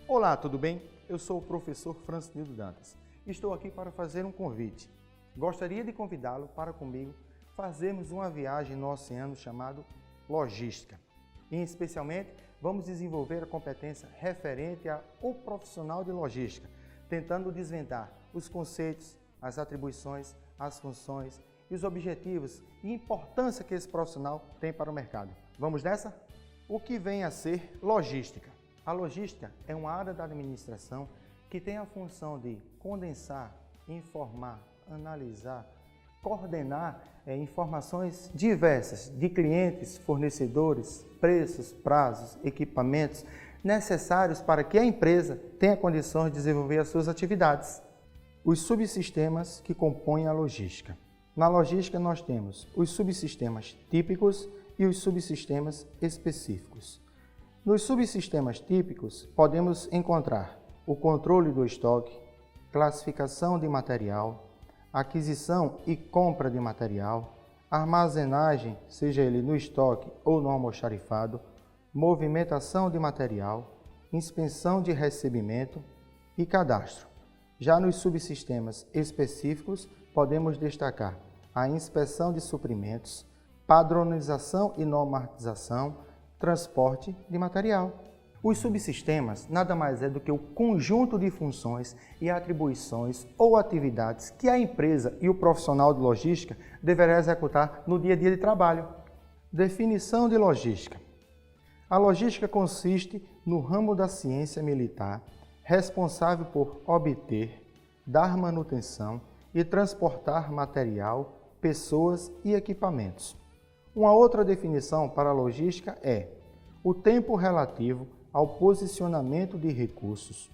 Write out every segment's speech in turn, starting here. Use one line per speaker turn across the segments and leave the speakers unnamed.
Olá, tudo bem? Eu sou o professor Francinildo Dantas. Estou aqui para fazer um convite. Gostaria de convidá-lo para comigo fazermos uma viagem no oceano chamado logística. E, especialmente, vamos desenvolver a competência referente ao profissional de logística, tentando desvendar os conceitos, as atribuições, as funções e os objetivos e importância que esse profissional tem para o mercado. Vamos nessa? O que vem a ser logística? A logística é uma área da administração que tem a função de condensar, informar, analisar, coordenar informações diversas de clientes, fornecedores, preços, prazos, equipamentos necessários para que a empresa tenha condições de desenvolver as suas atividades. Os subsistemas que compõem a logística. Na logística nós temos os subsistemas típicos e os subsistemas específicos. Nos subsistemas típicos, podemos encontrar o controle do estoque, classificação de material, aquisição e compra de material, armazenagem, seja ele no estoque ou no almoxarifado, movimentação de material, inspeção de recebimento e cadastro. Já nos subsistemas específicos, podemos destacar a inspeção de suprimentos, padronização e normatização, transporte de material. Os subsistemas nada mais é do que o conjunto de funções e atribuições ou atividades que a empresa e o profissional de logística deverá executar no dia a dia de trabalho. Definição de logística. A logística consiste no ramo da ciência militar responsável por obter, dar manutenção e transportar material, pessoas e equipamentos. Uma outra definição para a logística é o tempo relativo ao posicionamento de recursos.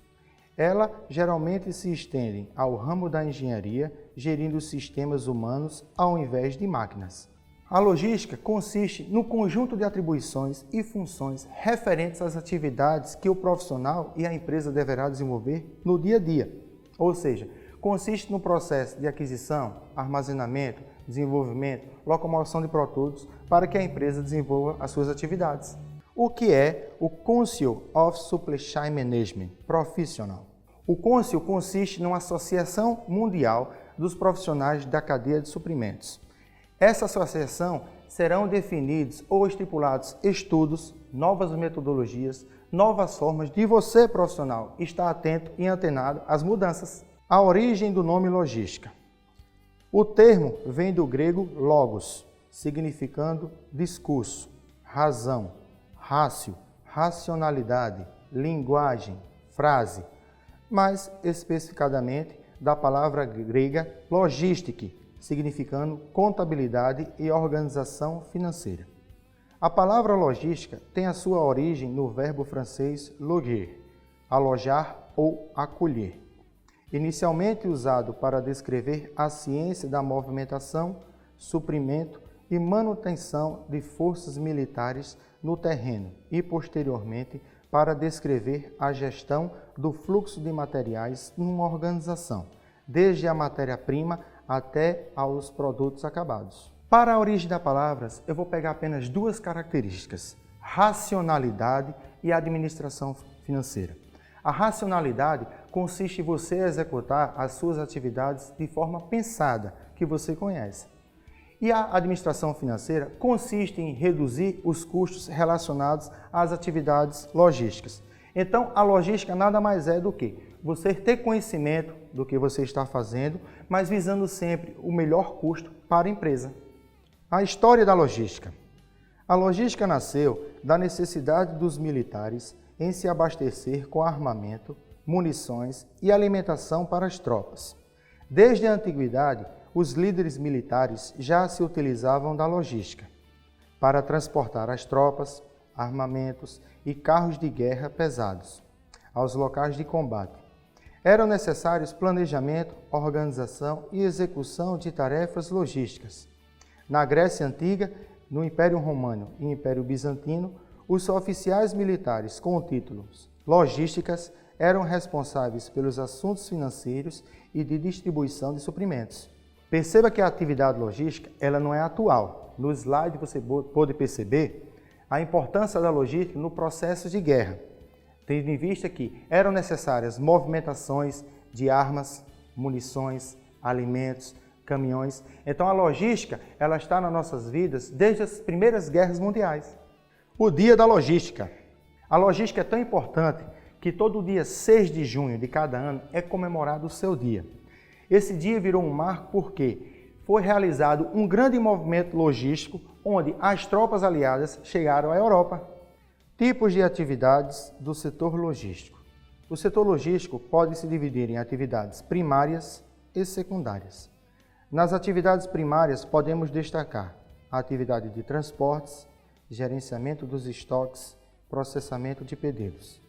Ela geralmente se estende ao ramo da engenharia, gerindo sistemas humanos ao invés de máquinas. A logística consiste no conjunto de atribuições e funções referentes às atividades que o profissional e a empresa deverá desenvolver no dia a dia. Ou seja, consiste no processo de aquisição, armazenamento, desenvolvimento, locomoção de produtos para que a empresa desenvolva as suas atividades. O que é o Council of Supply Chain Management Professional? O Council consiste numa associação mundial dos profissionais da cadeia de suprimentos. Essa associação serão definidos ou estipulados estudos, novas metodologias, novas formas de você, profissional, estar atento e antenado às mudanças. A origem do nome logística. O termo vem do grego logos, significando discurso, razão, rácio, racionalidade, linguagem, frase, mais especificadamente da palavra grega logistique, significando contabilidade e organização financeira. A palavra logística tem a sua origem no verbo francês loger, alojar ou acolher. Inicialmente usado para descrever a ciência da movimentação, suprimento e manutenção de forças militares no terreno e, posteriormente, para descrever a gestão do fluxo de materiais numa organização, desde a matéria-prima até aos produtos acabados. Para a origem das palavras, eu vou pegar apenas duas características: racionalidade e administração financeira. A racionalidade consiste em você executar as suas atividades de forma pensada, que você conhece. E a administração financeira consiste em reduzir os custos relacionados às atividades logísticas. Então, a logística nada mais é do que você ter conhecimento do que você está fazendo, mas visando sempre o melhor custo para a empresa. A história da logística. A logística nasceu da necessidade dos militares em se abastecer com armamento, munições e alimentação para as tropas. Desde a antiguidade, os líderes militares já se utilizavam da logística para transportar as tropas, armamentos e carros de guerra pesados aos locais de combate. Eram necessários planejamento, organização e execução de tarefas logísticas. Na Grécia Antiga, no Império Romano e Império Bizantino, os oficiais militares com títulos logísticas eram responsáveis pelos assuntos financeiros e de distribuição de suprimentos. Perceba que a atividade logística ela não é atual. No slide você pode perceber a importância da logística no processo de guerra. tendo em vista que eram necessárias movimentações de armas, munições, alimentos, caminhões. Então a logística, ela está nas nossas vidas desde as primeiras guerras mundiais. O dia da logística. A logística é tão importante que todo dia 6 de junho de cada ano é comemorado o seu dia. Esse dia virou um marco porque foi realizado um grande movimento logístico onde as tropas aliadas chegaram à Europa. Tipos de atividades do setor logístico. O setor logístico pode se dividir em atividades primárias e secundárias. Nas atividades primárias podemos destacar a atividade de transportes, gerenciamento dos estoques, processamento de pedidos.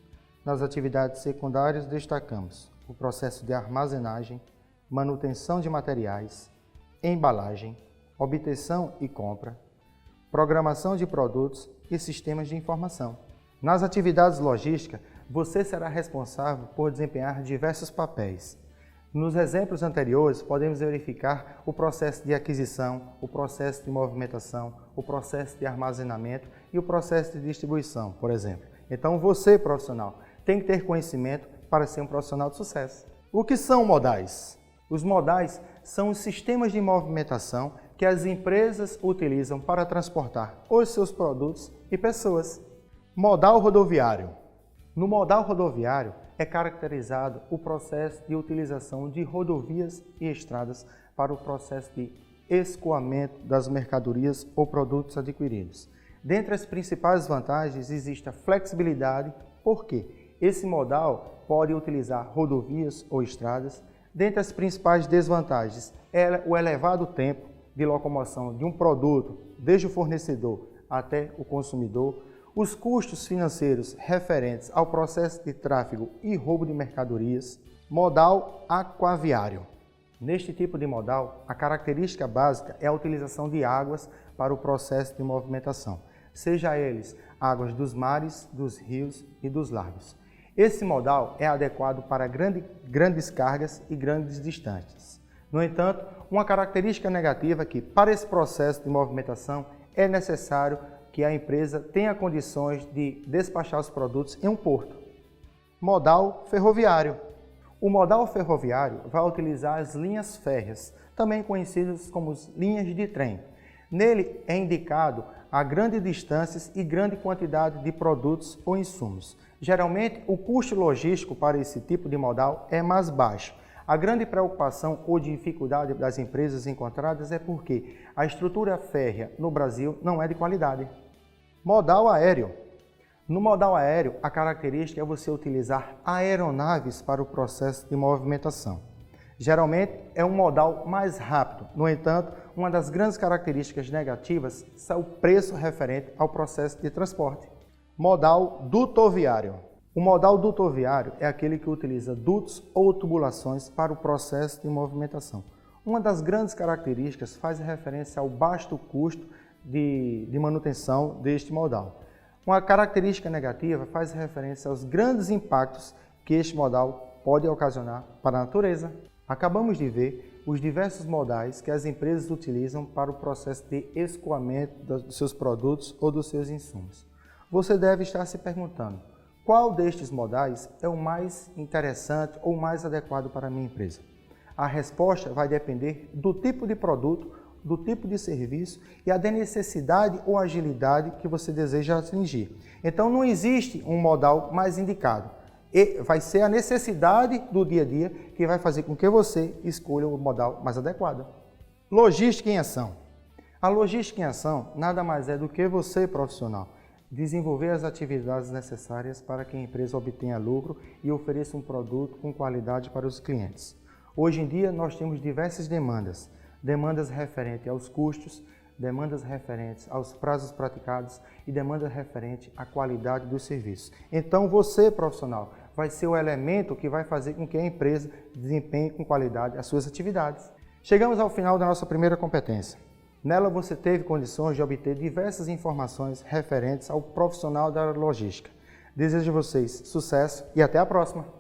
Nas atividades secundárias destacamos o processo de armazenagem, manutenção de materiais, embalagem, obtenção e compra, programação de produtos e sistemas de informação. Nas atividades logísticas, você será responsável por desempenhar diversos papéis. Nos exemplos anteriores, podemos verificar o processo de aquisição, o processo de movimentação, o processo de armazenamento e o processo de distribuição, por exemplo. Então, você, profissional, tem que ter conhecimento para ser um profissional de sucesso. O que são modais? Os modais são os sistemas de movimentação que as empresas utilizam para transportar os seus produtos e pessoas. Modal rodoviário. No modal rodoviário é caracterizado o processo de utilização de rodovias e estradas para o processo de escoamento das mercadorias ou produtos adquiridos. Dentre as principais vantagens existe a flexibilidade, porque esse modal pode utilizar rodovias ou estradas. Dentre as principais desvantagens é o elevado tempo de locomoção de um produto, desde o fornecedor até o consumidor, os custos financeiros referentes ao processo de tráfego e roubo de mercadorias. Modal aquaviário. Neste tipo de modal, a característica básica é a utilização de águas para o processo de movimentação, seja eles águas dos mares, dos rios e dos lagos. Esse modal é adequado para grandes cargas e grandes distâncias. No entanto, uma característica negativa é que, para esse processo de movimentação, é necessário que a empresa tenha condições de despachar os produtos em um porto. Modal ferroviário. O modal ferroviário vai utilizar as linhas férreas, também conhecidas como linhas de trem. Nele é indicado a grandes distâncias e grande quantidade de produtos ou insumos. Geralmente, o custo logístico para esse tipo de modal é mais baixo. A grande preocupação ou dificuldade das empresas encontradas é porque a estrutura férrea no Brasil não é de qualidade. Modal aéreo. No modal aéreo, a característica é você utilizar aeronaves para o processo de movimentação. Geralmente, é um modal mais rápido. No entanto, uma das grandes características negativas é o preço referente ao processo de transporte. Modal dutoviário. O modal dutoviário é aquele que utiliza dutos ou tubulações para o processo de movimentação. Uma das grandes características faz referência ao baixo custo de manutenção deste modal. Uma característica negativa faz referência aos grandes impactos que este modal pode ocasionar para a natureza. Acabamos de ver os diversos modais que as empresas utilizam para o processo de escoamento dos seus produtos ou dos seus insumos. Você deve estar se perguntando, qual destes modais é o mais interessante ou mais adequado para a minha empresa? A resposta vai depender do tipo de produto, do tipo de serviço e da necessidade ou agilidade que você deseja atingir. Então não existe um modal mais indicado. E vai ser a necessidade do dia a dia que vai fazer com que você escolha o modal mais adequado. Logística em ação. A logística em ação nada mais é do que você, profissional, desenvolver as atividades necessárias para que a empresa obtenha lucro e ofereça um produto com qualidade para os clientes. Hoje em dia nós temos diversas demandas referentes aos custos, demandas referentes aos prazos praticados e demandas referentes à qualidade dos serviços. Então você, profissional, vai ser o elemento que vai fazer com que a empresa desempenhe com qualidade as suas atividades. Chegamos ao final da nossa primeira competência. Nela você teve condições de obter diversas informações referentes ao profissional da logística. Desejo a vocês sucesso e até a próxima!